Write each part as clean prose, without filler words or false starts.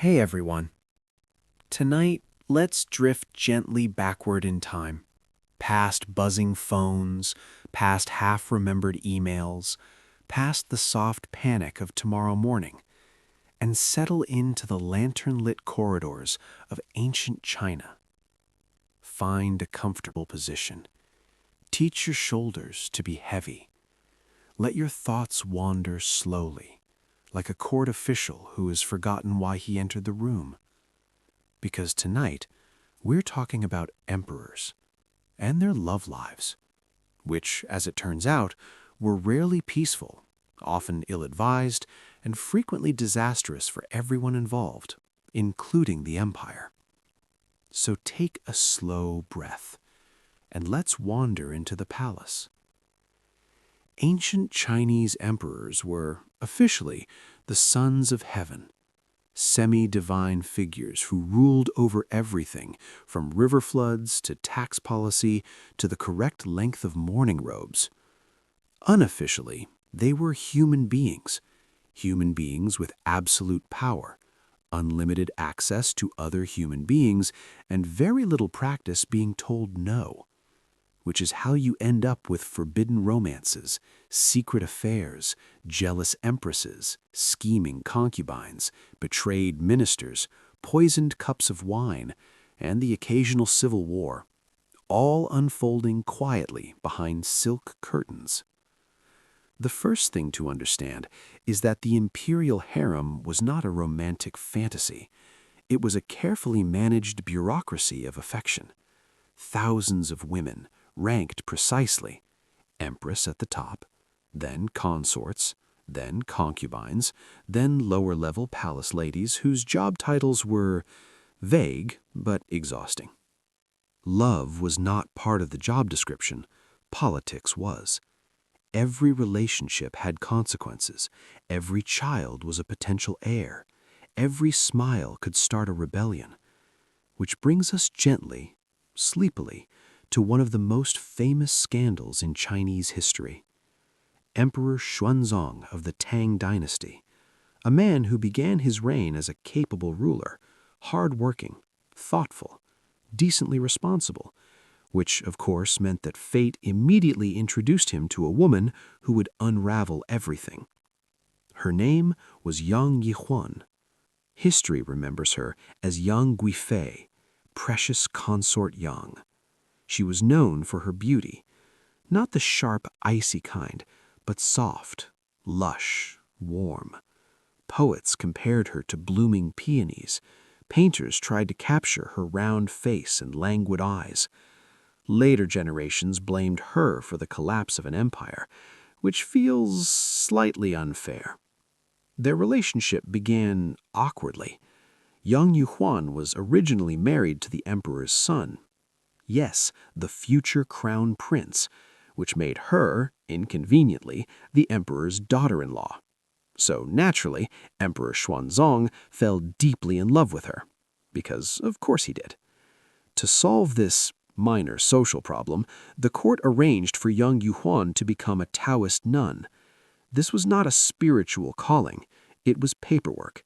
Hey everyone. Tonight, let's drift gently backward in time, past buzzing phones, past half-remembered emails, past the soft panic of tomorrow morning, and settle into the lantern-lit corridors of ancient China. Find a comfortable position. Teach your shoulders to be heavy. Let your thoughts wander slowly, like a court official who has forgotten why he entered the room. Because tonight, we're talking about emperors and their love lives, which, as it turns out, were rarely peaceful, often ill-advised, and frequently disastrous for everyone involved, including the empire. So take a slow breath, and let's wander into the palace. Ancient Chinese emperors were, officially, the sons of heaven, semi-divine figures who ruled over everything from river floods to tax policy to the correct length of mourning robes. Unofficially, they were human beings with absolute power, unlimited access to other human beings, and very little practice being told no, which is how you end up with forbidden romances, secret affairs, jealous empresses, scheming concubines, betrayed ministers, poisoned cups of wine, and the occasional civil war, all unfolding quietly behind silk curtains. The first thing to understand is that the imperial harem was not a romantic fantasy. It was a carefully managed bureaucracy of affection. Thousands of women, ranked precisely, empress at the top, then consorts, then concubines, then lower-level palace ladies whose job titles were vague but exhausting. Love was not part of the job description, politics was. Every relationship had consequences, every child was a potential heir, every smile could start a rebellion. Which brings us gently, sleepily, to one of the most famous scandals in Chinese history. Emperor Xuanzong of the Tang dynasty, a man who began his reign as a capable ruler, hard-working, thoughtful, decently responsible, which of course meant that fate immediately introduced him to a woman who would unravel everything. Her name was Yang Yihuan. History remembers her as Yang Guifei, precious consort Yang. She was known for her beauty, not the sharp, icy kind, but soft, lush, warm. Poets compared her to blooming peonies. Painters tried to capture her round face and languid eyes. Later generations blamed her for the collapse of an empire, which feels slightly unfair. Their relationship began awkwardly. Yang Yuhuan was originally married to the emperor's son. Yes, the future crown prince, which made her, inconveniently, the emperor's daughter-in-law. So naturally, Emperor Xuanzong fell deeply in love with her, because of course he did. To solve this minor social problem, the court arranged for Yang Yuhuan to become a Taoist nun. This was not a spiritual calling, it was paperwork.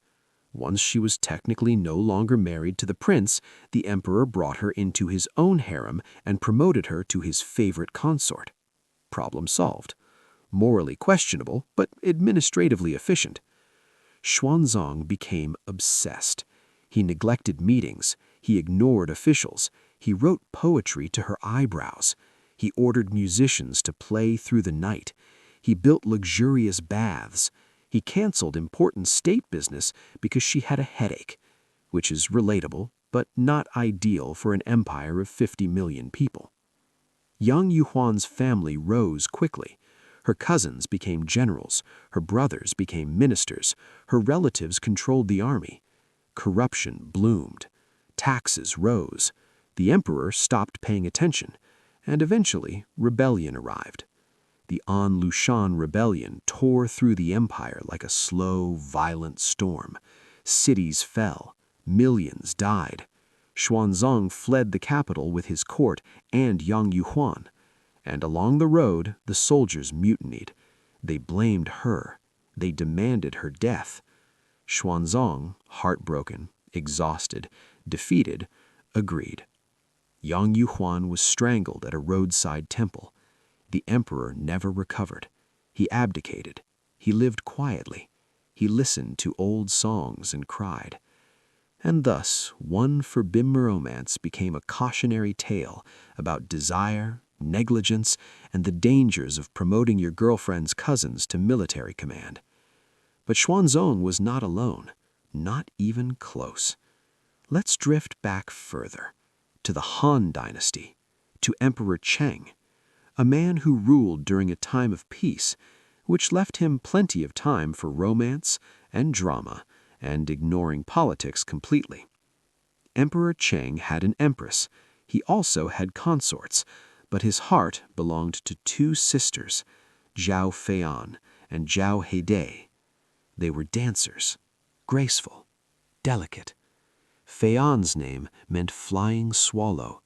Once she was technically no longer married to the prince, the emperor brought her into his own harem and promoted her to his favorite consort. Problem solved. Morally questionable, but administratively efficient. Xuanzong became obsessed. He neglected meetings. He ignored officials. He wrote poetry to her eyebrows. He ordered musicians to play through the night. He built luxurious baths. He canceled important state business because she had a headache, which is relatable, but not ideal for an empire of 50 million people. Yang Yuhuan's family rose quickly. Her cousins became generals. Her brothers became ministers. Her relatives controlled the army. Corruption bloomed. Taxes rose. The emperor stopped paying attention, and eventually rebellion arrived. The An Lushan rebellion tore through the empire like a slow, violent storm. Cities fell. Millions died. Xuanzong fled the capital with his court and Yang Yuhuan, and along the road the soldiers mutinied. They blamed her. They demanded her death. Xuanzong, heartbroken, exhausted, defeated, agreed. Yang Yuhuan was strangled at a roadside temple. The emperor never recovered. He abdicated. He lived quietly. He listened to old songs and cried. And thus, one forbidden romance became a cautionary tale about desire, negligence, and the dangers of promoting your girlfriend's cousins to military command. But Xuanzong was not alone, not even close. Let's drift back further, to the Han Dynasty, to Emperor Cheng, a man who ruled during a time of peace, which left him plenty of time for romance and drama and ignoring politics completely. Emperor Cheng had an empress. He also had consorts, but his heart belonged to two sisters, Zhao Feian and Zhao Heidei. They were dancers, graceful, delicate. Feian's name meant flying swallow.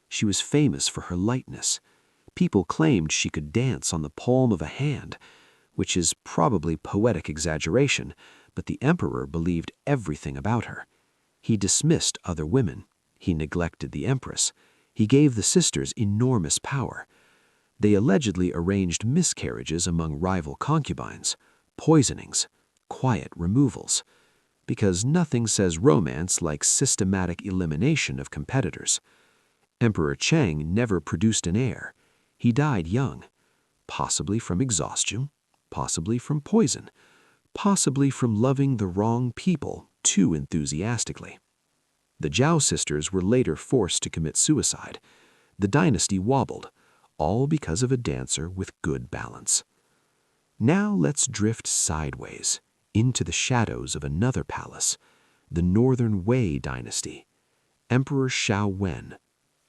She was famous for her lightness. People claimed she could dance on the palm of a hand, which is probably poetic exaggeration, but the emperor believed everything about her. He dismissed other women. He neglected the empress. He gave the sisters enormous power. They allegedly arranged miscarriages among rival concubines, poisonings, quiet removals, because nothing says romance like systematic elimination of competitors. Emperor Cheng never produced an heir. He died young, possibly from exhaustion, possibly from poison, possibly from loving the wrong people too enthusiastically. The Zhao sisters were later forced to commit suicide. The dynasty wobbled, all because of a dancer with good balance. Now let's drift sideways into the shadows of another palace, the Northern Wei dynasty. Emperor Shao Wen,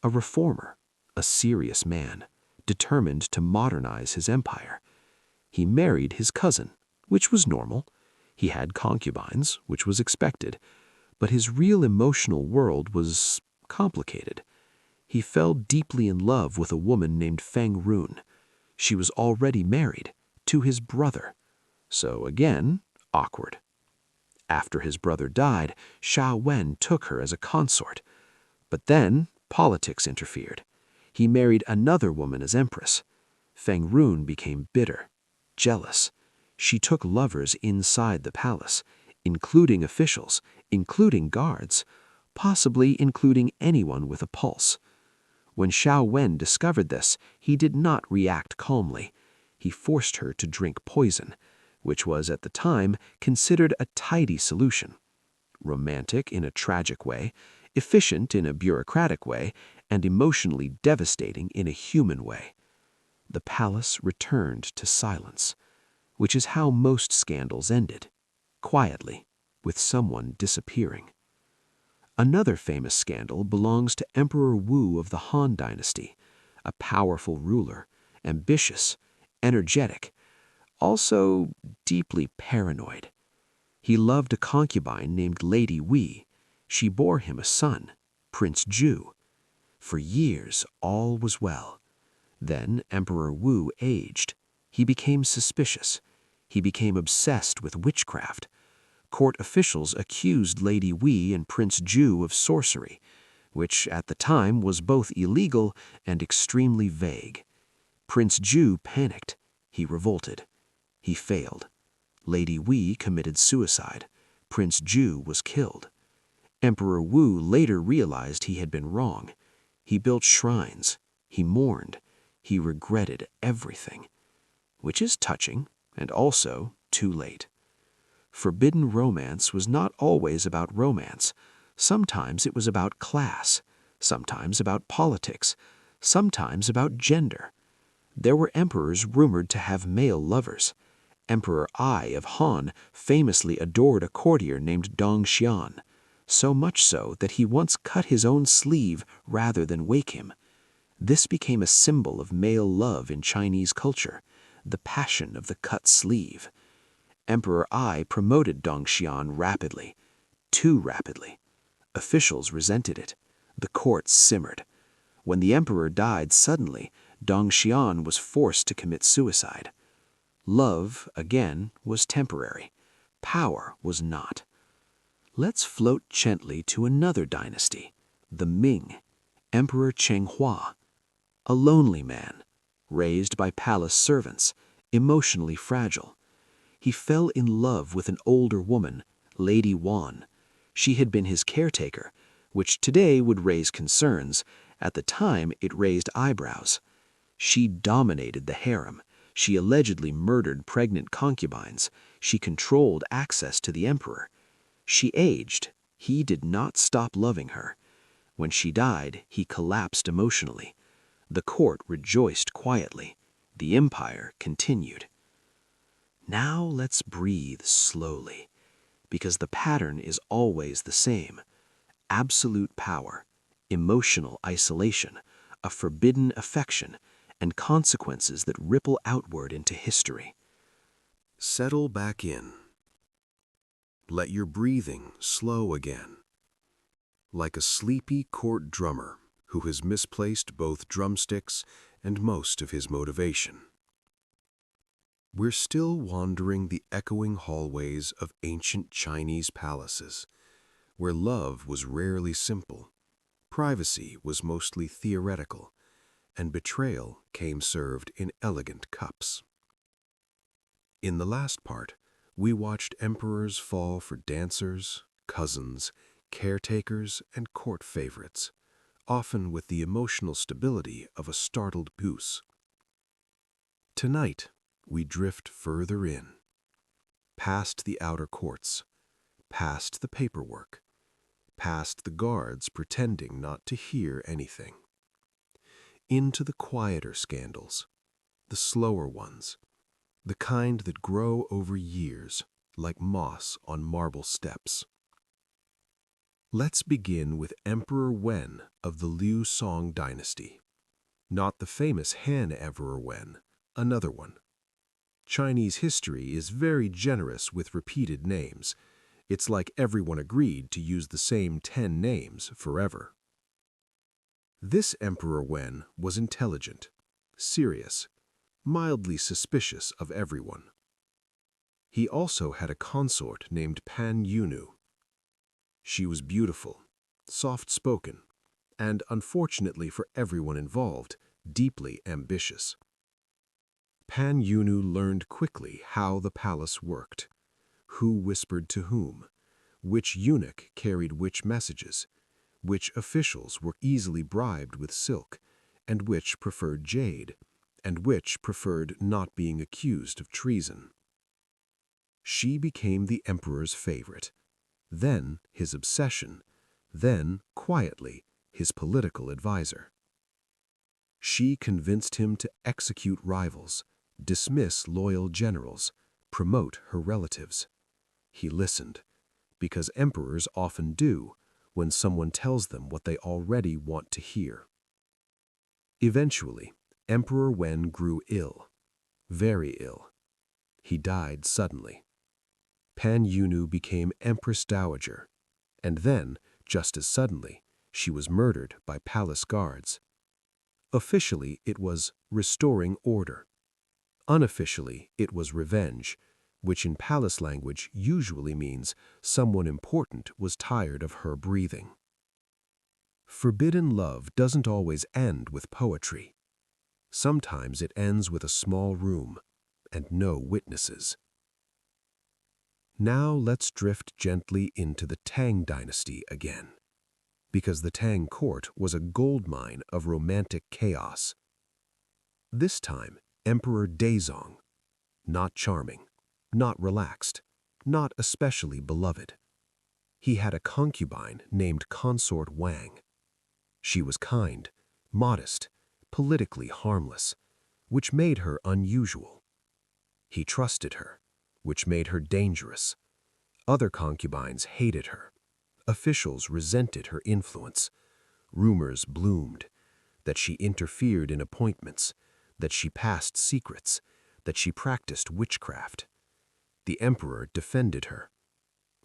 a reformer, a serious man, determined to modernize his empire. He married his cousin, which was normal. He had concubines, which was expected. But his real emotional world was complicated. He fell deeply in love with a woman named Feng Run. She was already married to his brother. So again, awkward. After his brother died, Shao Wen took her as a consort. But then politics interfered. He married another woman as empress. Feng Run became bitter, jealous. She took lovers inside the palace, including officials, including guards, possibly including anyone with a pulse. When Shao Wen discovered this, he did not react calmly. He forced her to drink poison, which was at the time considered a tidy solution. Romantic in a tragic way, efficient in a bureaucratic way, and emotionally devastating in a human way. The palace returned to silence, which is how most scandals ended, quietly, with someone disappearing. Another famous scandal belongs to Emperor Wu of the Han Dynasty, a powerful ruler, ambitious, energetic, also deeply paranoid. He loved a concubine named Lady Wei. She bore him a son, Prince Ju. For years, all was well. Then Emperor Wu aged. He became suspicious. He became obsessed with witchcraft. Court officials accused Lady Wei and Prince Ju of sorcery, which at the time was both illegal and extremely vague. Prince Ju panicked. He revolted. He failed. Lady Wei committed suicide. Prince Ju was killed. Emperor Wu later realized he had been wrong. He built shrines. He mourned. He regretted everything, which is touching and also too late. Forbidden romance was not always about romance. Sometimes it was about class, sometimes about politics, sometimes about gender. There were emperors rumored to have male lovers. Emperor Ai of Han famously adored a courtier named Dong Xian, so much so that he once cut his own sleeve rather than wake him. This became a symbol of male love in Chinese culture, the passion of the cut sleeve. Emperor Ai promoted Dong Xian rapidly, too rapidly. Officials resented it. The court simmered. When the emperor died suddenly, Dong Xian was forced to commit suicide. Love, again, was temporary. Power was not. Let's float gently to another dynasty, the Ming, Emperor Chenghua, a lonely man, raised by palace servants, emotionally fragile. He fell in love with an older woman, Lady Wan. She had been his caretaker, which today would raise concerns. At the time, it raised eyebrows. She dominated the harem. She allegedly murdered pregnant concubines. She controlled access to the emperor. She aged. He did not stop loving her. When she died, he collapsed emotionally. The court rejoiced quietly. The empire continued. Now let's breathe slowly, because the pattern is always the same. Absolute power, emotional isolation, a forbidden affection, and consequences that ripple outward into history. Settle back in. Let your breathing slow again. Like a sleepy court drummer who has misplaced both drumsticks and most of his motivation. We're still wandering the echoing hallways of ancient Chinese palaces, where love was rarely simple, privacy was mostly theoretical, and betrayal came served in elegant cups. In the last part, we watched emperors fall for dancers, cousins, caretakers, and court favorites, often with the emotional stability of a startled goose. Tonight, we drift further in, past the outer courts, past the paperwork, past the guards pretending not to hear anything, into the quieter scandals, the slower ones, the kind that grow over years like moss on marble steps. Let's begin with Emperor Wen of the Liu Song dynasty. Not the famous Han Emperor Wen, another one. Chinese history is very generous with repeated names. It's like everyone agreed to use the same 10 names forever. This Emperor Wen was intelligent, serious, mildly suspicious of everyone. He also had a consort named Pan Yunu. She was beautiful, soft-spoken, and, unfortunately for everyone involved, deeply ambitious. Pan Yunu learned quickly how the palace worked, who whispered to whom, which eunuch carried which messages, which officials were easily bribed with silk, and which preferred jade, and which preferred not being accused of treason. She became the emperor's favorite, then his obsession, then, quietly, his political advisor. She convinced him to execute rivals, dismiss loyal generals, promote her relatives. He listened, because emperors often do when someone tells them what they already want to hear. Eventually, Emperor Wen grew ill, very ill. He died suddenly. Pan Yunu became Empress Dowager, and then, just as suddenly, she was murdered by palace guards. Officially, it was restoring order. Unofficially, it was revenge, which in palace language usually means someone important was tired of her breathing. Forbidden love doesn't always end with poetry. Sometimes it ends with a small room and no witnesses. Now let's drift gently into the Tang dynasty again, because the Tang court was a goldmine of romantic chaos. This time, Emperor Daizong, not charming, not relaxed, not especially beloved. He had a concubine named Consort Wang. She was kind, modest, politically harmless, which made her unusual. He trusted her, which made her dangerous. Other concubines hated her. Officials resented her influence. Rumors bloomed that she interfered in appointments, that she passed secrets, that she practiced witchcraft. The emperor defended her.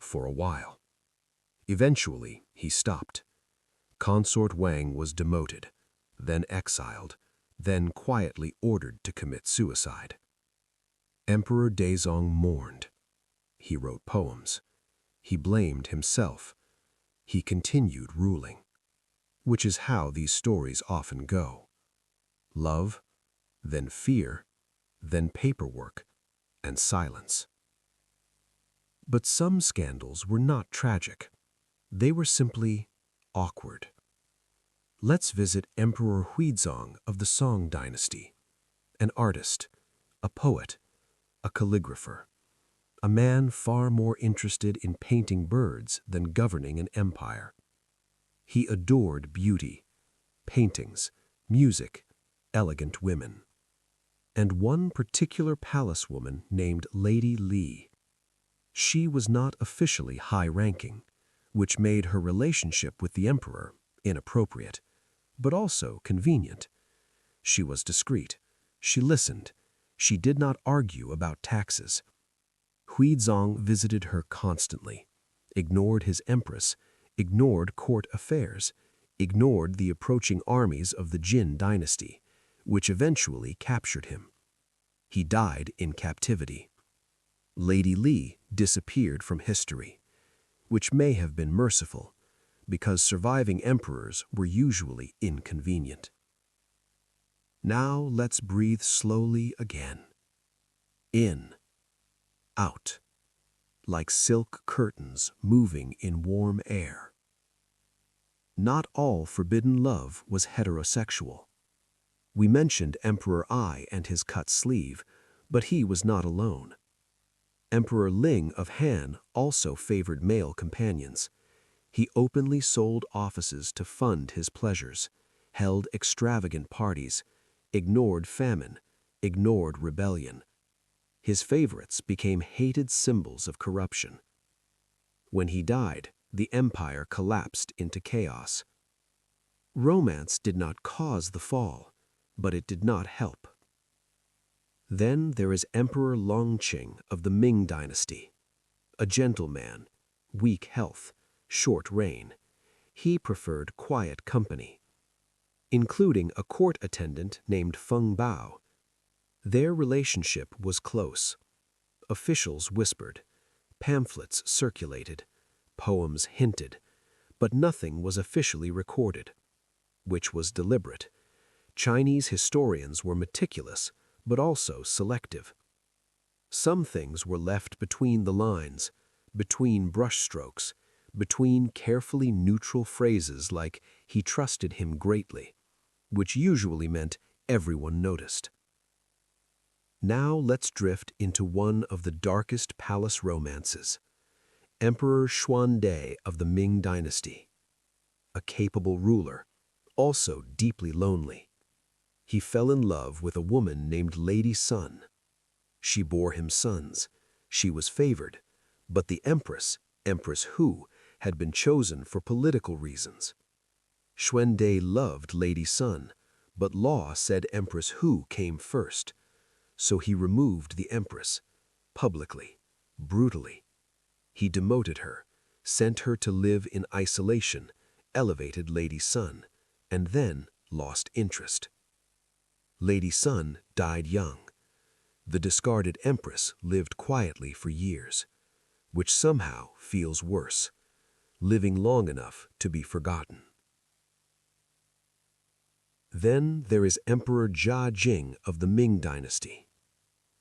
For a while. Eventually, he stopped. Consort Wang was demoted, then exiled, then quietly ordered to commit suicide. Emperor Daizong mourned. He wrote poems. He blamed himself. He continued ruling, which is how these stories often go. Love, then fear, then paperwork, and silence. But some scandals were not tragic. They were simply awkward. Let's visit Emperor Huizong of the Song dynasty, an artist, a poet, a calligrapher, a man far more interested in painting birds than governing an empire. He adored beauty, paintings, music, elegant women, and one particular palace woman named Lady Li. She was not officially high-ranking, which made her relationship with the emperor inappropriate, but also convenient. She was discreet. She listened. She did not argue about taxes. Huizong visited her constantly, ignored his empress, ignored court affairs, ignored the approaching armies of the Jin dynasty, which eventually captured him. He died in captivity. Lady Li disappeared from history, which may have been merciful, because surviving emperors were usually inconvenient. Now let's breathe slowly again. In, out, like silk curtains moving in warm air. Not all forbidden love was heterosexual. We mentioned Emperor Ai and his cut sleeve, but he was not alone. Emperor Ling of Han also favored male companions. He openly sold offices to fund his pleasures, held extravagant parties, ignored famine, ignored rebellion. His favorites became hated symbols of corruption. When he died, the empire collapsed into chaos. Romance did not cause the fall, but it did not help. Then there is Emperor Longqing of the Ming dynasty. A gentleman, weak health, short reign. He preferred quiet company, including a court attendant named Feng Bao. Their relationship was close. Officials whispered, pamphlets circulated, poems hinted, but nothing was officially recorded, which was deliberate. Chinese historians were meticulous, but also selective. Some things were left between the lines, between brushstrokes, between carefully neutral phrases like "he trusted him greatly," which usually meant everyone noticed. Now let's drift into one of the darkest palace romances. Emperor Xuande of the Ming dynasty. A capable ruler, also deeply lonely. He fell in love with a woman named Lady Sun. She bore him sons. She was favored, but the Empress Hu, had been chosen for political reasons. Xuande loved Lady Sun, but law said Empress Hu came first, so he removed the Empress, publicly, brutally. He demoted her, sent her to live in isolation, elevated Lady Sun, and then lost interest. Lady Sun died young. The discarded Empress lived quietly for years, which somehow feels worse, living long enough to be forgotten. Then there is Emperor Jia Jing of the Ming dynasty,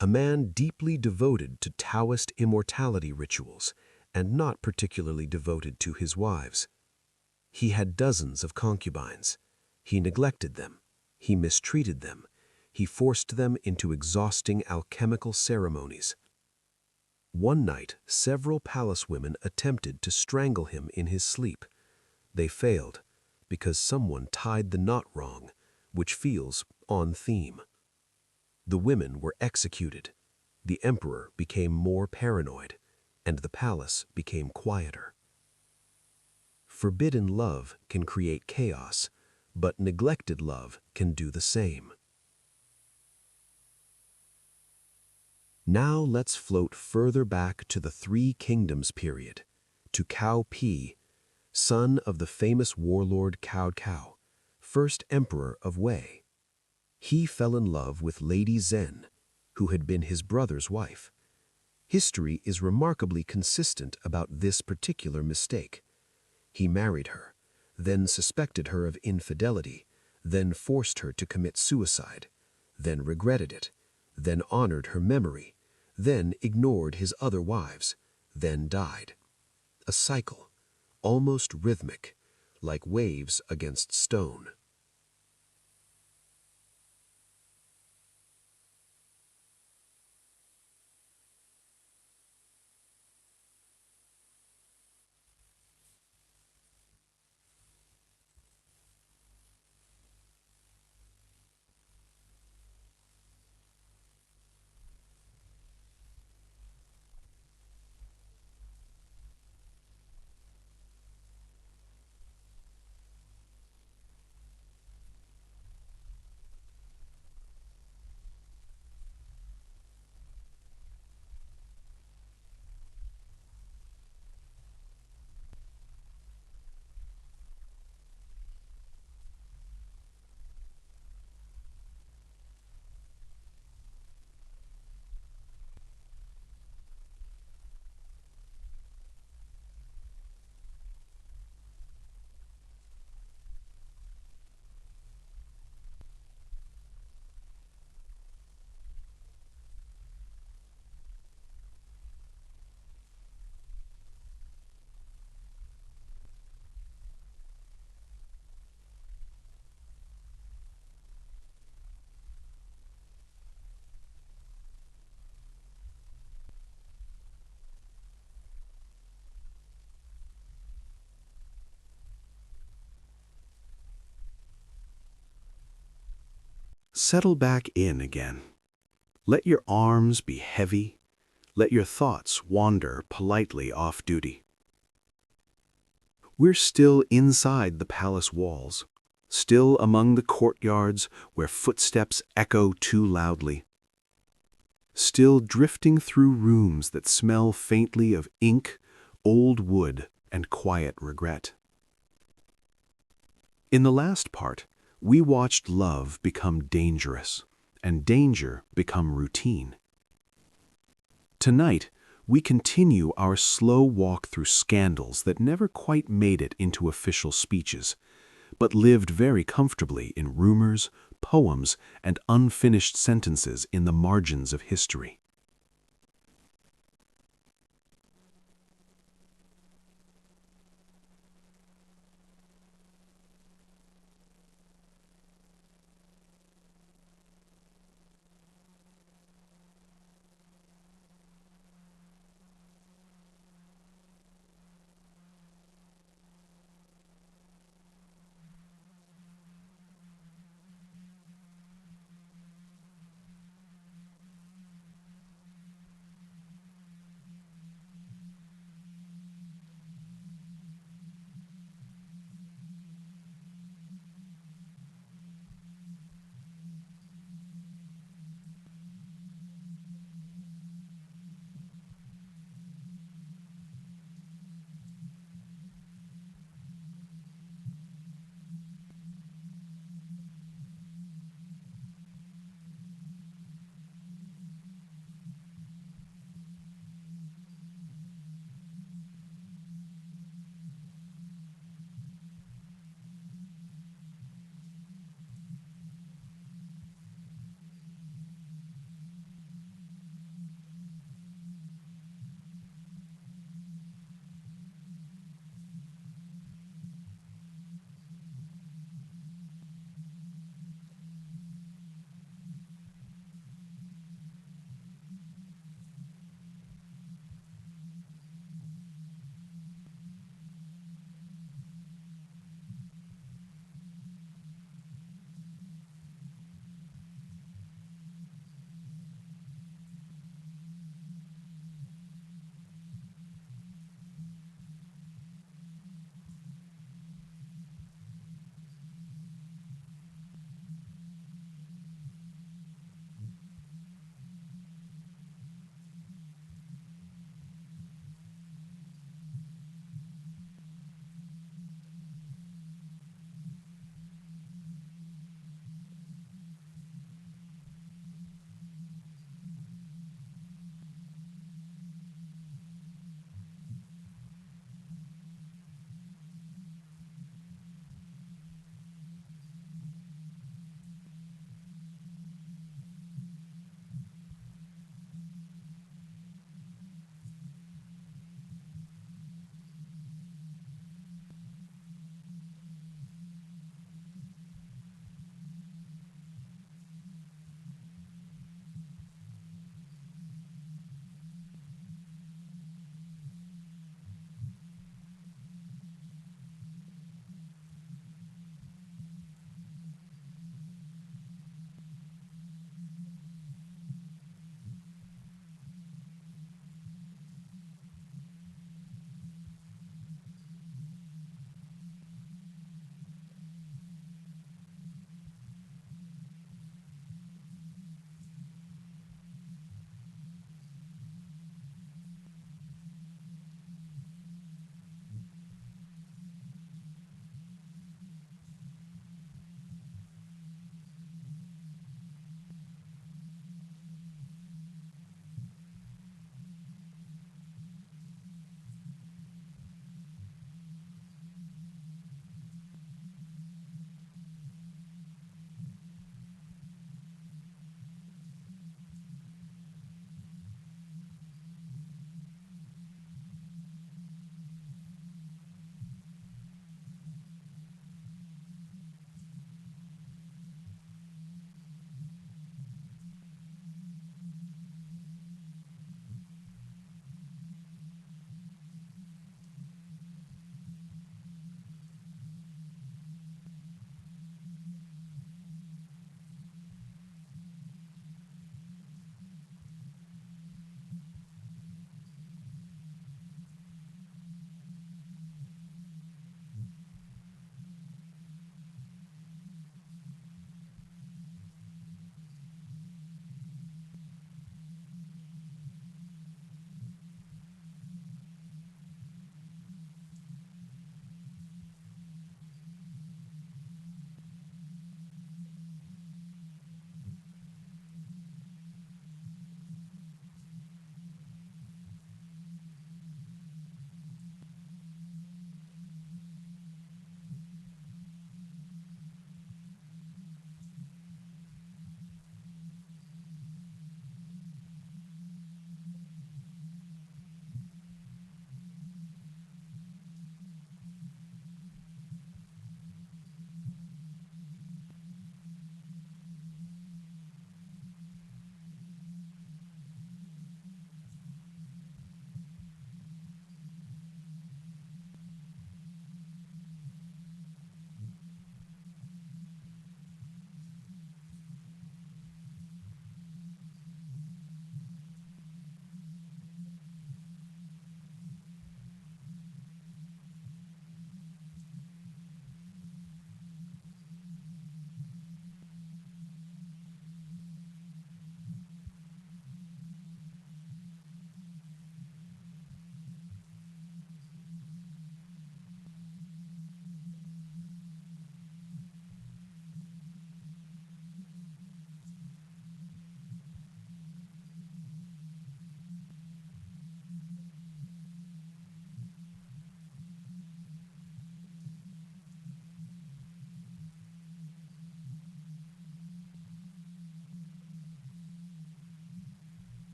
a man deeply devoted to Taoist immortality rituals and not particularly devoted to his wives. He had dozens of concubines. He neglected them. He mistreated them. He forced them into exhausting alchemical ceremonies. One night, several palace women attempted to strangle him in his sleep. They failed because someone tied the knot wrong, which feels on theme. The women were executed. The emperor became more paranoid, and the palace became quieter. Forbidden love can create chaos, but neglected love can do the same. Now let's float further back to the Three Kingdoms period, to Cao Pi, son of the famous warlord Cao Cao, first emperor of Wei. He fell in love with Lady Zhen, who had been his brother's wife. History is remarkably consistent about this particular mistake. He married her, then suspected her of infidelity, then forced her to commit suicide, then regretted it, then honored her memory, then ignored his other wives, then died. A cycle, almost rhythmic, like waves against stone. Settle back in again. Let your arms be heavy. Let your thoughts wander politely off duty. We're still inside the palace walls, still among the courtyards where footsteps echo too loudly, still drifting through rooms that smell faintly of ink, old wood, and quiet regret. In the last part, we watched love become dangerous and danger become routine. Tonight, we continue our slow walk through scandals that never quite made it into official speeches, but lived very comfortably in rumors, poems, and unfinished sentences in the margins of history.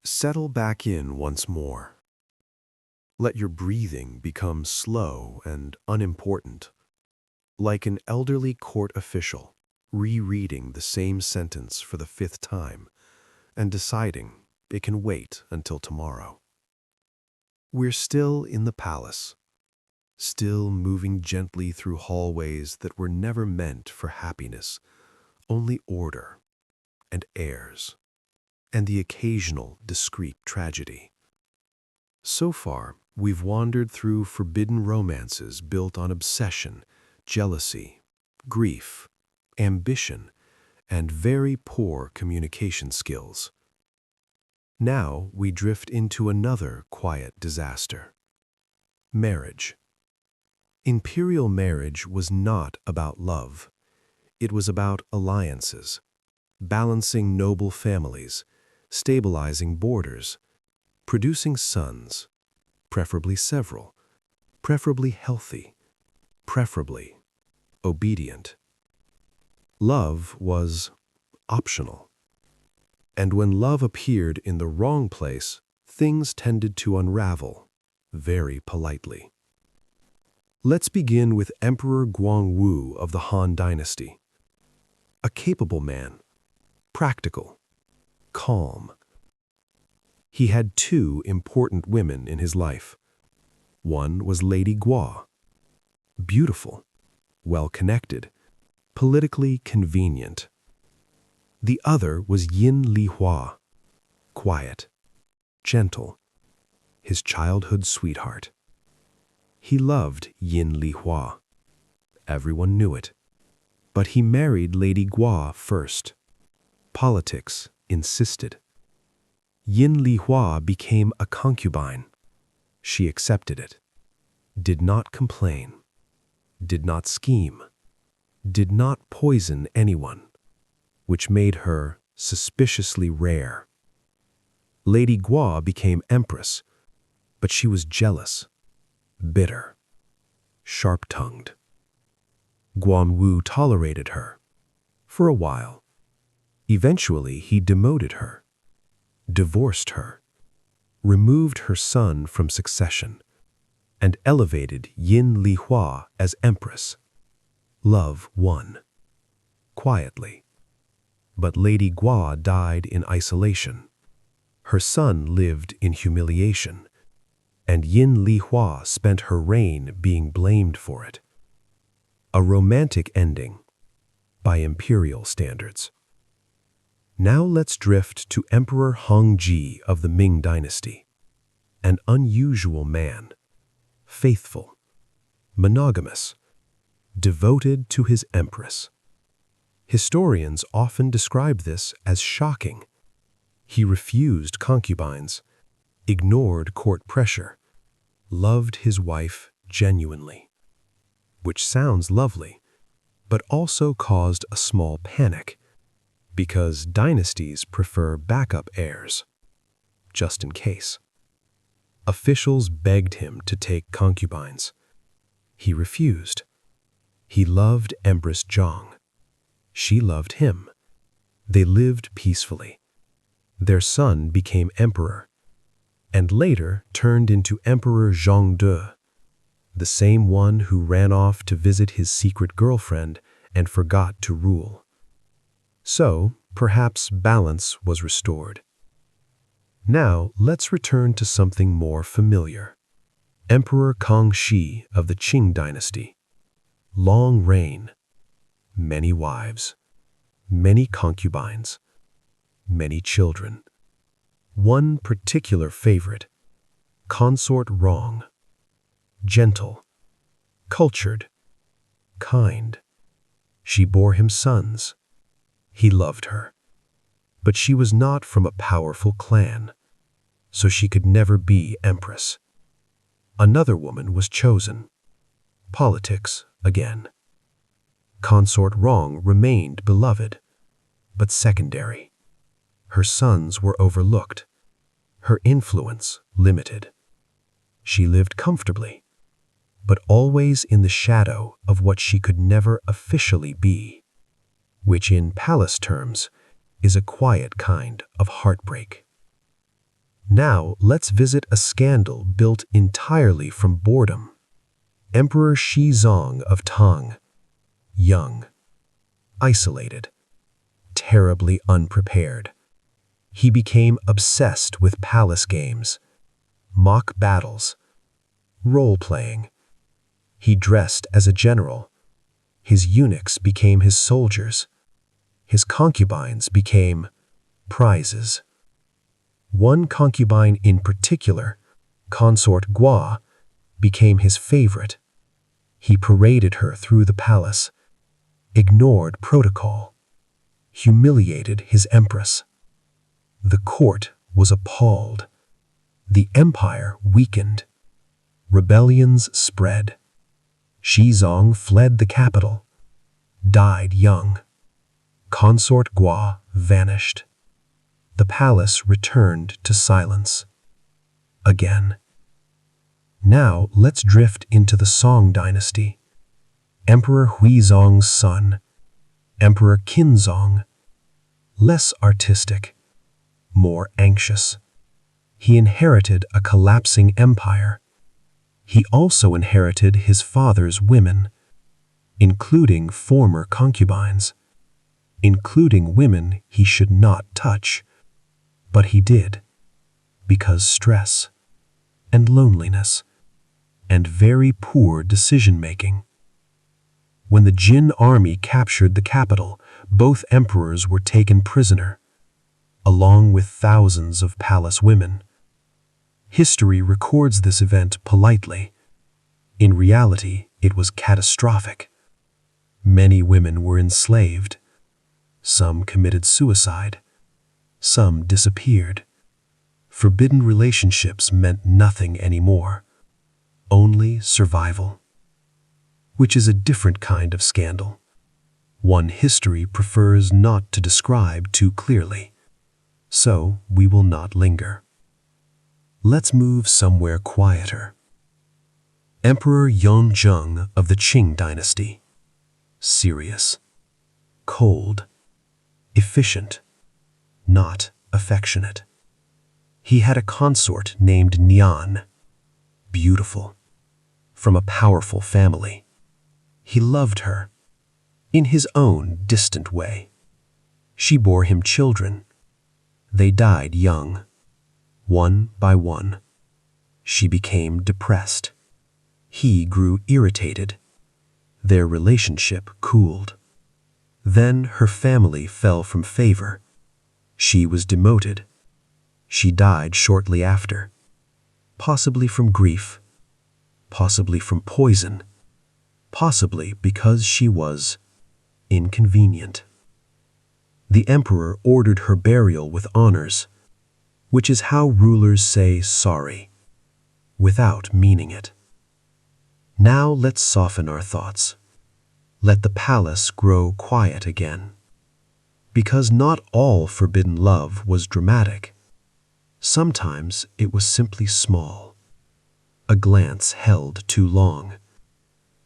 Settle back in once more. Let your breathing become slow and unimportant, like an elderly court official rereading the same sentence for the 5th time and deciding it can wait until tomorrow. We're still in the palace, still moving gently through hallways that were never meant for happiness, only order and airs, and the occasional discreet tragedy. So far, we've wandered through forbidden romances built on obsession, jealousy, grief, ambition, and very poor communication skills. Now we drift into another quiet disaster. Marriage. Imperial marriage was not about love. It was about alliances, balancing noble families, stabilizing borders, producing sons, preferably several, preferably healthy, preferably obedient. Love was optional. And when love appeared in the wrong place, things tended to unravel, very politely. Let's begin with Emperor Guangwu of the Han Dynasty. A capable man, practical, calm. He had 2 important women in his life. One was Lady Guo, beautiful, well-connected, politically convenient. The other was Yin Lihua, quiet, gentle, his childhood sweetheart. He loved Yin Lihua. Everyone knew it. But he married Lady Guo first. Politics insisted. Yin Lihua became a concubine. She accepted it, did not complain, did not scheme, did not poison anyone, which made her suspiciously rare. Lady Guo became empress, but she was jealous, bitter, sharp-tongued. Guangwu tolerated her, for a while. Eventually, he demoted her, divorced her, removed her son from succession, and elevated Yin Lihua as empress. Love won, quietly. But Lady Guo died in isolation. Her son lived in humiliation, and Yin Lihua spent her reign being blamed for it. A romantic ending, by imperial standards. Now let's drift to Emperor Hongji of the Ming Dynasty. An unusual man, faithful, monogamous, devoted to his empress. Historians often describe this as shocking. He refused concubines, ignored court pressure, loved his wife genuinely. Which sounds lovely, but also caused a small panic, because dynasties prefer backup heirs, just in case. Officials begged him to take concubines. He refused. He loved Empress Zhang. She loved him. They lived peacefully. Their son became emperor, and later turned into Emperor Zhongde, the same one who ran off to visit his secret girlfriend and forgot to rule. So, perhaps balance was restored. Now, let's return to something more familiar. Emperor Kangxi of the Qing dynasty. Long reign, many wives, many concubines, many children. One particular favorite, consort Rong. Gentle, cultured, kind. She bore him sons. He loved her. But she was not from a powerful clan, so she could never be empress. Another woman was chosen. Politics again. Consort Rong remained beloved, but secondary. Her sons were overlooked. Her influence limited. She lived comfortably, but always in the shadow of what she could never officially be, which in palace terms is a quiet kind of heartbreak. Now, let's visit a scandal built entirely from boredom. Emperor Shizong of Tang. Young, isolated, terribly unprepared. He became obsessed with palace games, mock battles, role-playing. He dressed as a general. His eunuchs became his soldiers. His concubines became prizes. One concubine in particular, consort Gua, became his favorite. He paraded her through the palace, ignored protocol, humiliated his empress. The court was appalled. The empire weakened. Rebellions spread. Shizong fled the capital, died young. Consort Gua vanished. The palace returned to silence. Again. Now let's drift into the Song dynasty. Emperor Huizong's son, Emperor Qinzong. Less artistic, more anxious. He inherited a collapsing empire. He also inherited his father's women, including former concubines, including women he should not touch. But he did, because stress, and loneliness, and very poor decision-making. When the Jin army captured the capital, both emperors were taken prisoner, along with thousands of palace women. History records this event politely. In reality, it was catastrophic. Many women were enslaved. Some committed suicide. Some disappeared. Forbidden relationships meant nothing anymore. Only survival. Which is a different kind of scandal. One history prefers not to describe too clearly. So we will not linger. Let's move somewhere quieter. Emperor Yonzheng of the Qing dynasty. Serious, cold, efficient, not affectionate. He had a consort named Nian, beautiful, from a powerful family. He loved her, in his own distant way. She bore him children. They died young, one by one. She became depressed. He grew irritated. Their relationship cooled. Then her family fell from favor. She was demoted. She died shortly after, possibly from grief, possibly from poison, possibly because she was inconvenient. The emperor ordered her burial with honors, which is how rulers say sorry, without meaning it. Now let's soften our thoughts. Let the palace grow quiet again. Because not all forbidden love was dramatic. Sometimes it was simply small. A glance held too long.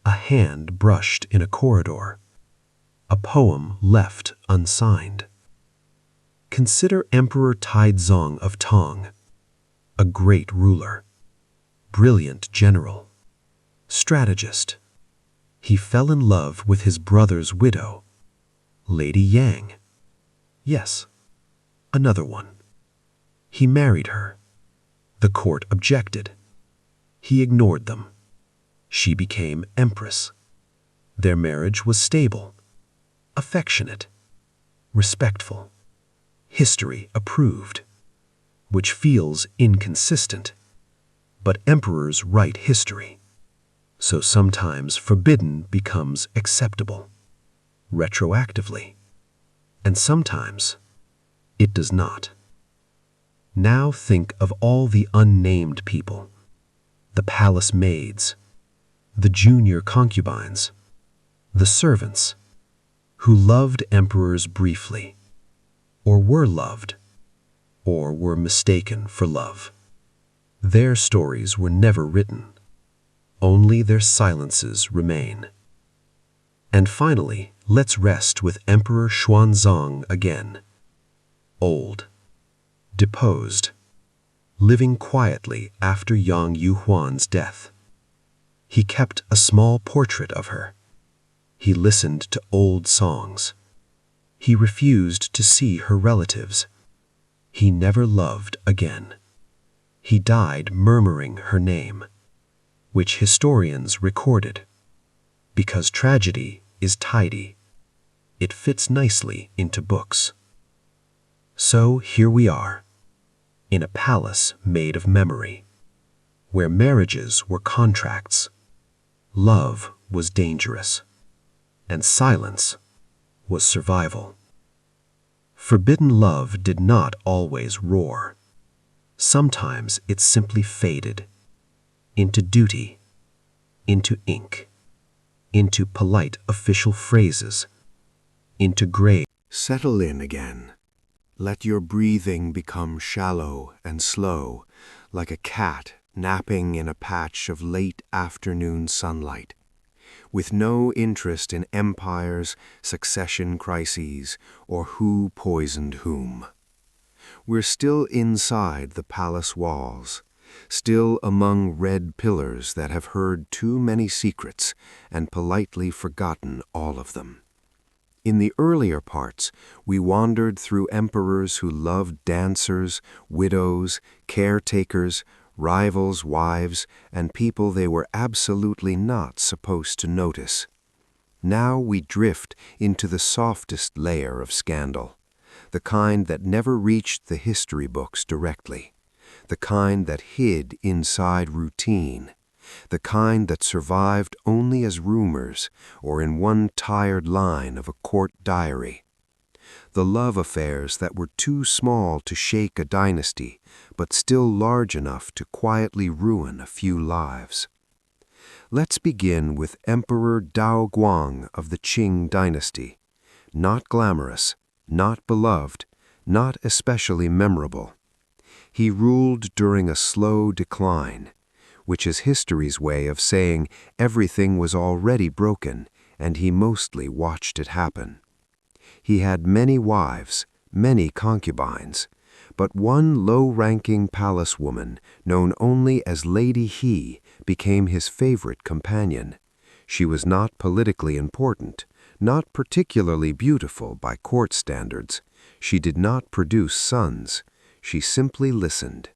A hand brushed in a corridor. A poem left unsigned. Consider Emperor Taizong of Tang, a great ruler, brilliant general, strategist. He fell in love with his brother's widow, Lady Yang. Yes, another one. He married her. The court objected. He ignored them. She became empress. Their marriage was stable, affectionate, respectful. History approved, which feels inconsistent. But emperors write history. So sometimes forbidden becomes acceptable, retroactively. And sometimes it does not. Now think of all the unnamed people, the palace maids, the junior concubines, the servants, who loved emperors briefly, or were loved, or were mistaken for love. Their stories were never written. Only their silences remain. And finally, let's rest with Emperor Xuanzang again. Old, deposed, living quietly after Yang Yuhuan's death. He kept a small portrait of her. He listened to old songs. He refused to see her relatives. He never loved again. He died murmuring her name, which historians recorded. Because tragedy is tidy, it fits nicely into books. So here we are, in a palace made of memory, where marriages were contracts, love was dangerous, and silence was survival. Forbidden love did not always roar. Sometimes it simply faded into duty, into ink, into polite official phrases, into gray. Settle in again. Let your breathing become shallow and slow, like a cat napping in a patch of late afternoon sunlight, with no interest in empires, succession crises, or who poisoned whom. We're still inside the palace walls, still among red pillars that have heard too many secrets and politely forgotten all of them. In the earlier parts, we wandered through emperors who loved dancers, widows, caretakers, rivals' wives, and people they were absolutely not supposed to notice. Now we drift into the softest layer of scandal, the kind that never reached the history books directly, the kind that hid inside routine, the kind that survived only as rumors or in one tired line of a court diary. The love affairs that were too small to shake a dynasty, but still large enough to quietly ruin a few lives. Let's begin with Emperor Dao Guang of the Qing dynasty. Not glamorous, not beloved, not especially memorable. He ruled during a slow decline, which is history's way of saying everything was already broken and he mostly watched it happen. He had many wives, many concubines, but one low-ranking palace woman, known only as Lady He, became his favorite companion. She was not politically important, not particularly beautiful by court standards. She did not produce sons. She simply listened.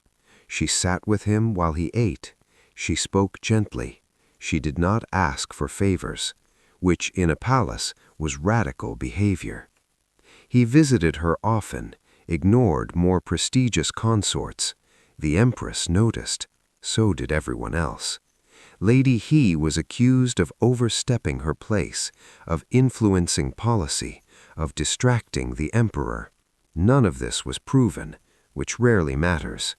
She sat with him while he ate. She spoke gently. She did not ask for favors, which in a palace was radical behavior. He visited her often, ignored more prestigious consorts. The empress noticed. So did everyone else. Lady He was accused of overstepping her place, of influencing policy, of distracting the emperor. None of this was proven, which rarely matters.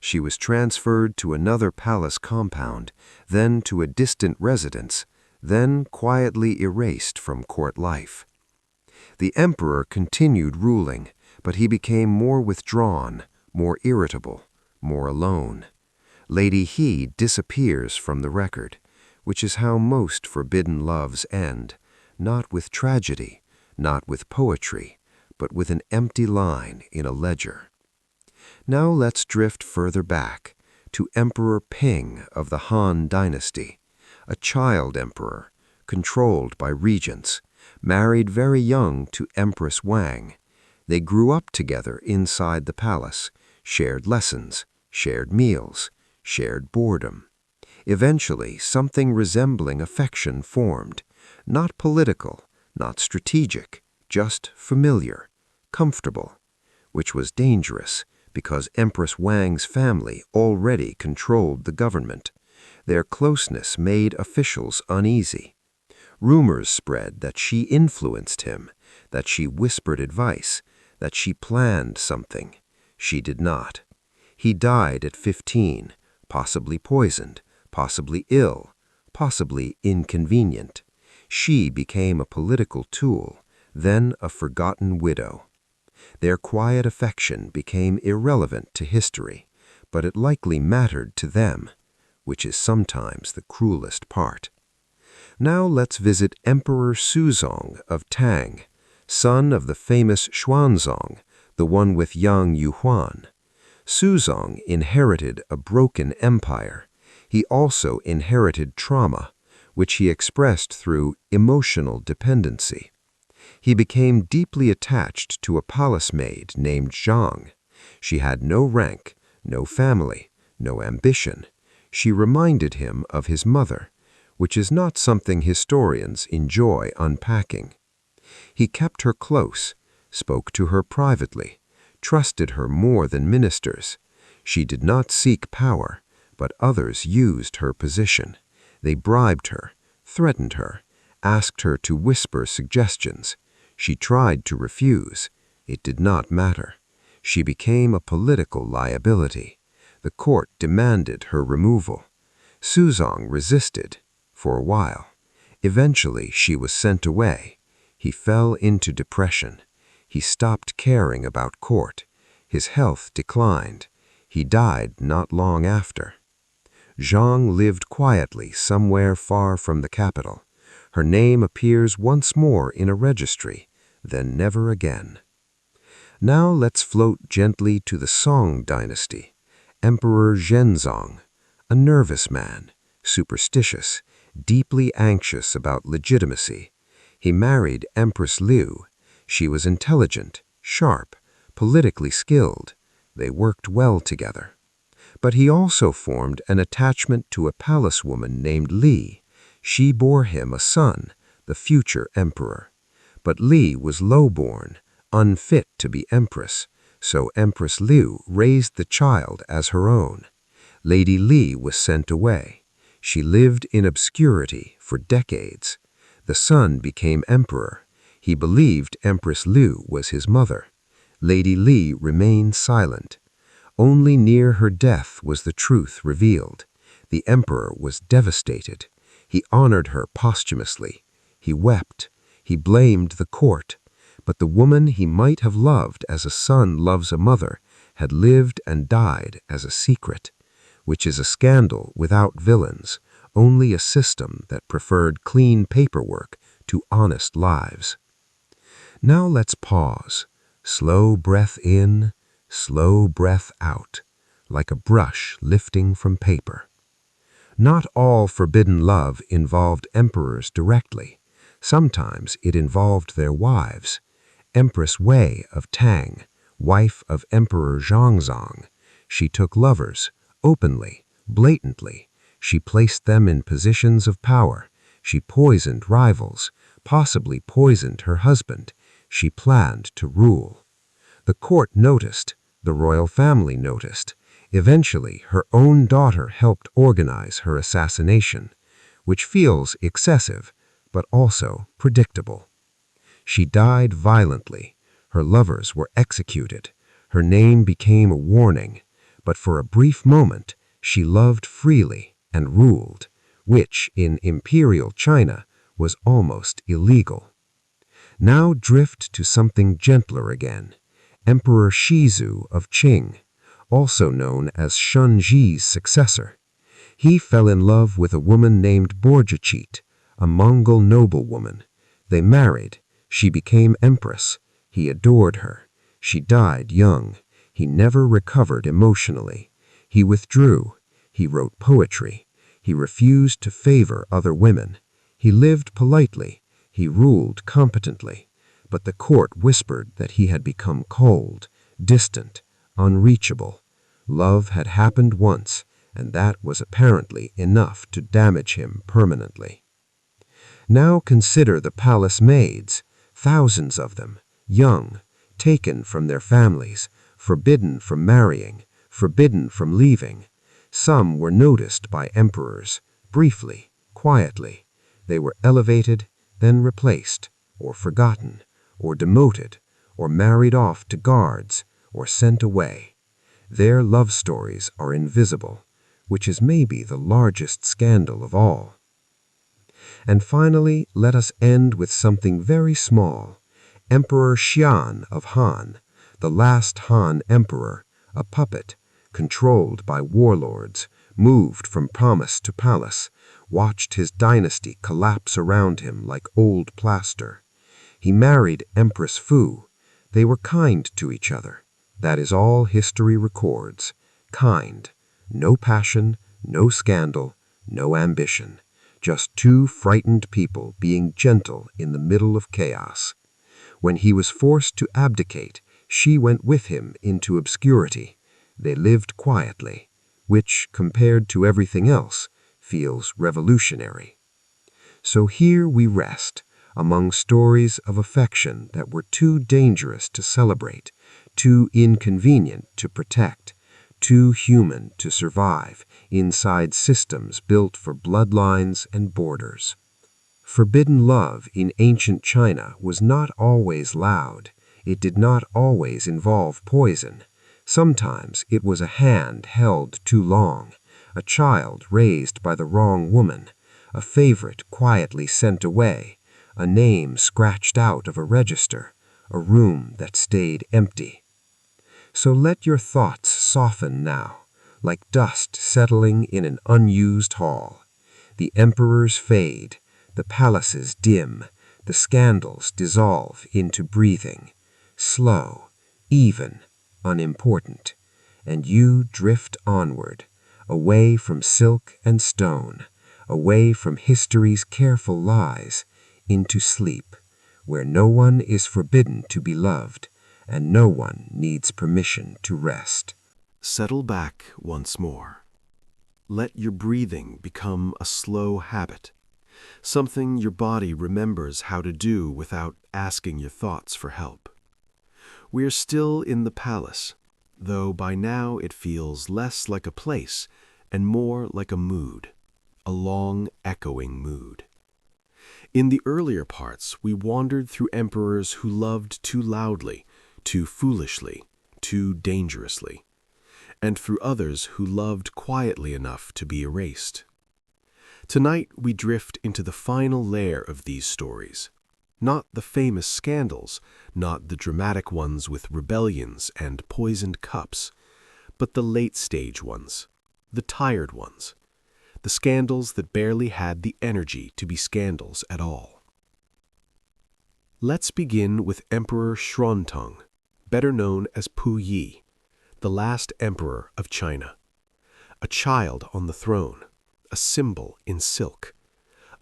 She was transferred to another palace compound, then to a distant residence, then quietly erased from court life. The emperor continued ruling, but he became more withdrawn, more irritable, more alone. Lady He disappears from the record, which is how most forbidden loves end, not with tragedy, not with poetry, but with an empty line in a ledger. Now let's drift further back to Emperor Ping of the Han Dynasty, a child emperor, controlled by regents, married very young to Empress Wang. They grew up together inside the palace, shared lessons, shared meals, shared boredom. Eventually, something resembling affection formed, not political, not strategic, just familiar, comfortable, which was dangerous because Empress Wang's family already controlled the government. Their closeness made officials uneasy. Rumors spread that she influenced him, that she whispered advice, that she planned something. She did not. He died at 15, possibly poisoned, possibly ill, possibly inconvenient. She became a political tool, then a forgotten widow. Their quiet affection became irrelevant to history, but it likely mattered to them, which is sometimes the cruelest part. Now let's visit Emperor Suzong of Tang, son of the famous Xuanzong, the one with Yang Yuhuan. Suzong inherited a broken empire. He also inherited trauma, which he expressed through emotional dependency. He became deeply attached to a palace maid named Zhang. She had no rank, no family, no ambition. She reminded him of his mother, which is not something historians enjoy unpacking. He kept her close, spoke to her privately, trusted her more than ministers. She did not seek power, but others used her position. They bribed her, threatened her, asked her to whisper suggestions. She tried to refuse. It did not matter. She became a political liability. The court demanded her removal. Suzong resisted, for a while. Eventually, she was sent away. He fell into depression. He stopped caring about court. His health declined. He died not long after. Zhang lived quietly somewhere far from the capital. Her name appears once more in a registry, then never again. Now let's float gently to the Song dynasty. Emperor Zhenzong, a nervous man, superstitious, deeply anxious about legitimacy. He married Empress Liu. She was intelligent, sharp, politically skilled. They worked well together. But he also formed an attachment to a palace woman named Li. She bore him a son, the future emperor. But Li was low-born, unfit to be empress, so Empress Liu raised the child as her own. Lady Li was sent away. She lived in obscurity for decades. The son became emperor. He believed Empress Liu was his mother. Lady Li remained silent. Only near her death was the truth revealed. The emperor was devastated. He honored her posthumously. He wept. He blamed the court. But the woman he might have loved as a son loves a mother had lived and died as a secret, which is a scandal without villains, only a system that preferred clean paperwork to honest lives. Now let's pause. Slow breath in, slow breath out, like a brush lifting from paper. Not all forbidden love involved emperors directly. Sometimes it involved their wives. Empress Wei of Tang, wife of Emperor Zhongzong. She took lovers, openly, blatantly. She placed them in positions of power. She poisoned rivals, possibly poisoned her husband. She planned to rule. The court noticed. The royal family noticed. Eventually, her own daughter helped organize her assassination, which feels excessive, but also predictable. She died violently. Her lovers were executed. Her name became a warning, but for a brief moment, she loved freely and ruled, which in imperial China was almost illegal. Now drift to something gentler again. Emperor Shizu of Qing, also known as Shun Ji's successor. He fell in love with a woman named Borjachit, a Mongol noblewoman. They married. She became empress. He adored her. She died young. He never recovered emotionally. He withdrew. He wrote poetry. He refused to favor other women. He lived politely. He ruled competently. But the court whispered that he had become cold, distant, unreachable. Love had happened once, and that was apparently enough to damage him permanently. Now consider the palace maids, thousands of them, young, taken from their families, forbidden from marrying, forbidden from leaving. Some were noticed by emperors, briefly, quietly. They were elevated, then replaced, or forgotten, or demoted, or married off to guards, or sent away. Their love stories are invisible, which is maybe the largest scandal of all. And finally, let us end with something very small. Emperor Xian of Han, the last Han emperor, a puppet, controlled by warlords, moved from palace to palace, watched his dynasty collapse around him like old plaster. He married Empress Fu. They were kind to each other, That is all history records. Kind. No passion, no scandal, no ambition. Just two frightened people being gentle in the middle of chaos. When he was forced to abdicate, she went with him into obscurity. They lived quietly, which, compared to everything else, feels revolutionary. So here we rest, among stories of affection that were too dangerous to celebrate, too inconvenient to protect, too human to survive inside systems built for bloodlines and borders. Forbidden love in ancient China was not always loud. It did not always involve poison. Sometimes it was a hand held too long, a child raised by the wrong woman, a favorite quietly sent away, a name scratched out of a register, a room that stayed empty. So let your thoughts soften now, like dust settling in an unused hall. The emperors fade, the palaces dim, the scandals dissolve into breathing, slow, even, unimportant, and you drift onward, away from silk and stone, away from history's careful lies, into sleep, where no one is forbidden to be loved, and no one needs permission to rest. Settle back once more. Let your breathing become a slow habit, something your body remembers how to do without asking your thoughts for help. We are still in the palace, though by now it feels less like a place and more like a mood, a long, echoing mood. In the earlier parts, we wandered through emperors who loved too loudly, too foolishly, too dangerously, and through others who loved quietly enough to be erased. Tonight we drift into the final layer of these stories. Not the famous scandals, not the dramatic ones with rebellions and poisoned cups, but the late-stage ones, the tired ones, the scandals that barely had the energy to be scandals at all. Let's begin with Emperor Xuantung, better known as Pu Yi, the last emperor of China. A child on the throne, a symbol in silk,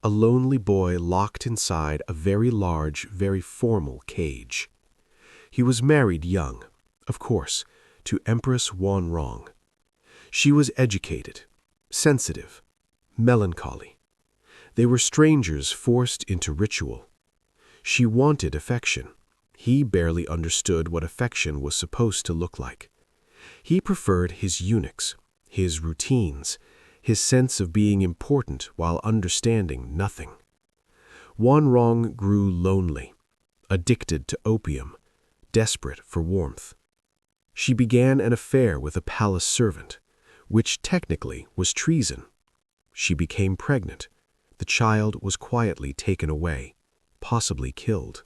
a lonely boy locked inside a very large, very formal cage. He was married young, of course, to Empress Wanrong. She was educated, sensitive, melancholy. They were strangers forced into ritual. She wanted affection. He barely understood what affection was supposed to look like. He preferred his eunuchs, his routines, his sense of being important while understanding nothing. Wanrong grew lonely, addicted to opium, desperate for warmth. She began an affair with a palace servant, which technically was treason. She became pregnant. The child was quietly taken away, possibly killed.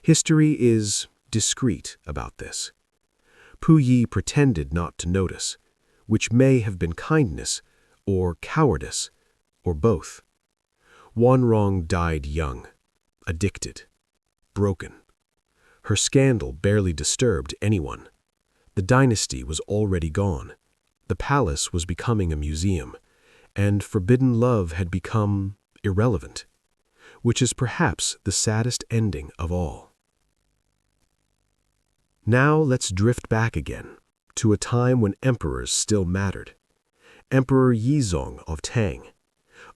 History is discreet about this. Pu Yi pretended not to notice, which may have been kindness or cowardice, or both. Wanrong died young, addicted, broken. Her scandal barely disturbed anyone. The dynasty was already gone. The palace was becoming a museum, and forbidden love had become irrelevant, which is perhaps the saddest ending of all. Now let's drift back again to a time when emperors still mattered. Emperor Yizong of Tang,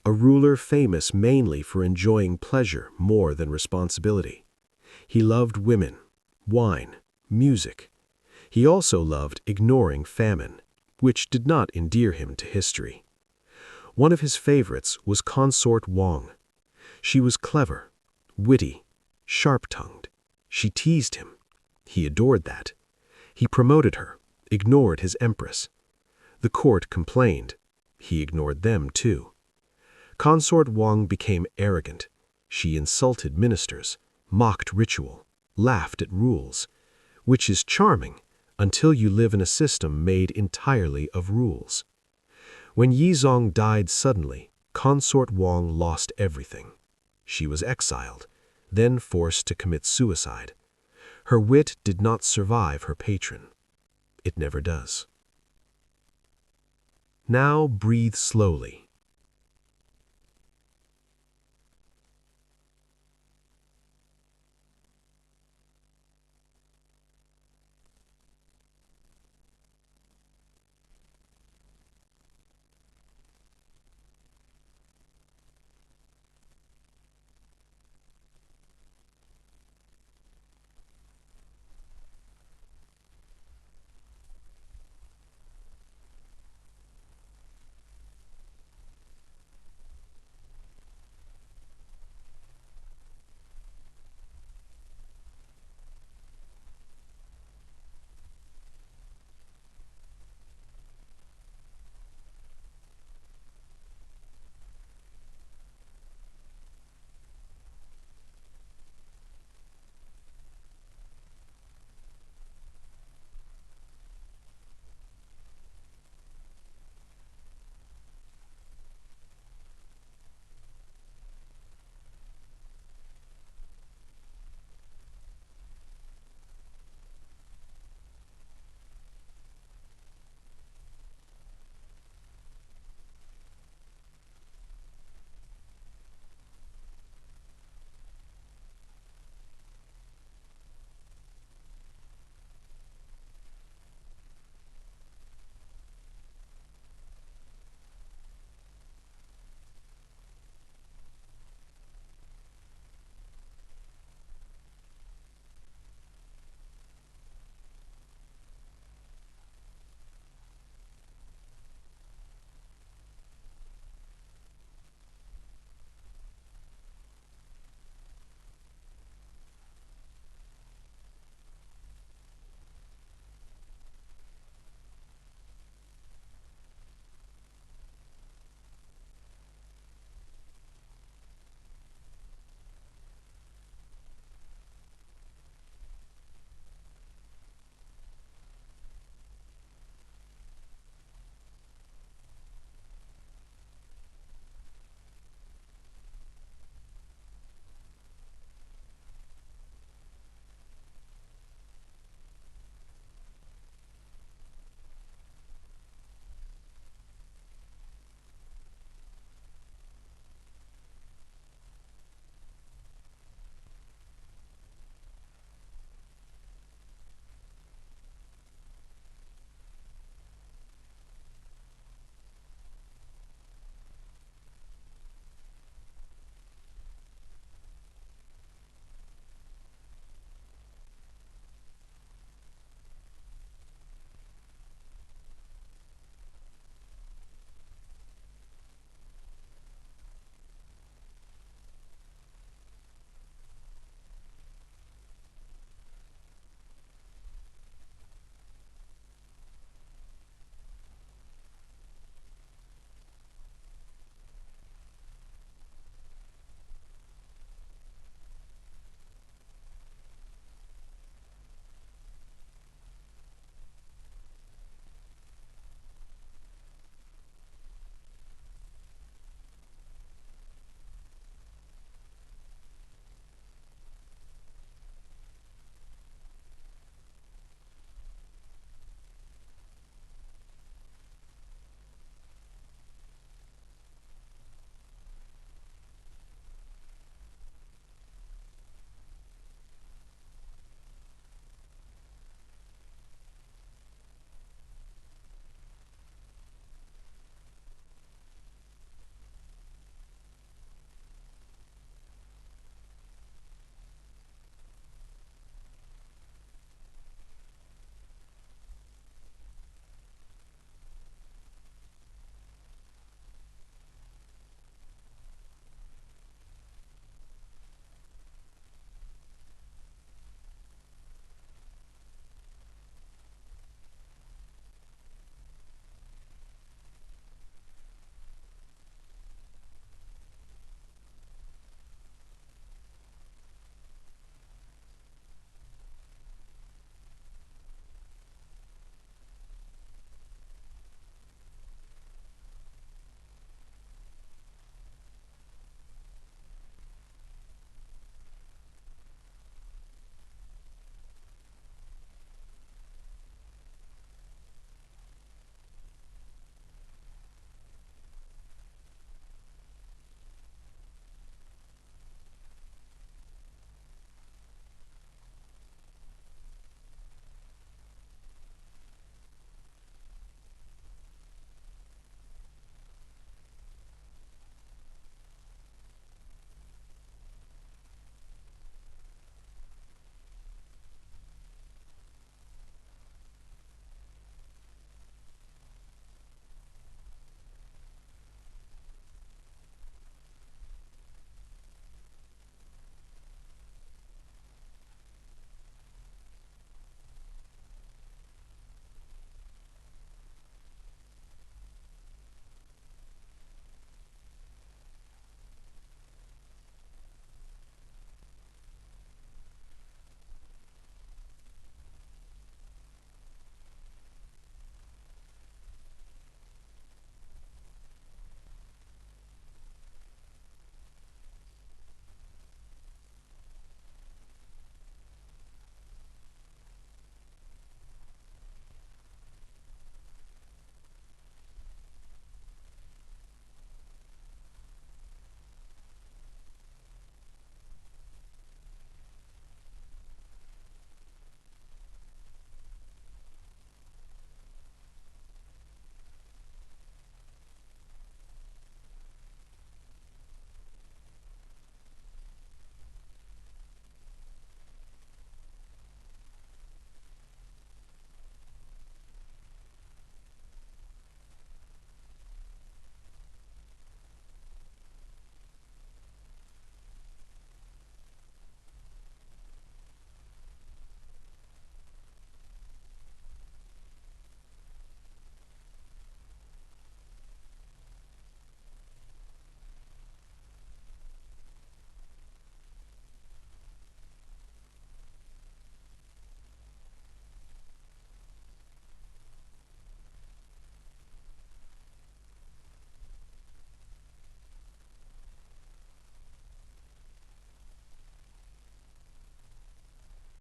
a ruler famous mainly for enjoying pleasure more than responsibility. He loved women, wine, music. He also loved ignoring famine, which did not endear him to history. One of his favorites was Consort Wang. She was clever, witty, sharp-tongued. She teased him. He adored that. He promoted her, ignored his empress. The court complained. He ignored them too. Consort Wang became arrogant. She insulted ministers, mocked ritual, laughed at rules, which is charming until you live in a system made entirely of rules. When Yizong died suddenly, Consort Wang lost everything. She was exiled, then forced to commit suicide. Her wit did not survive her patron. It never does. Now breathe slowly,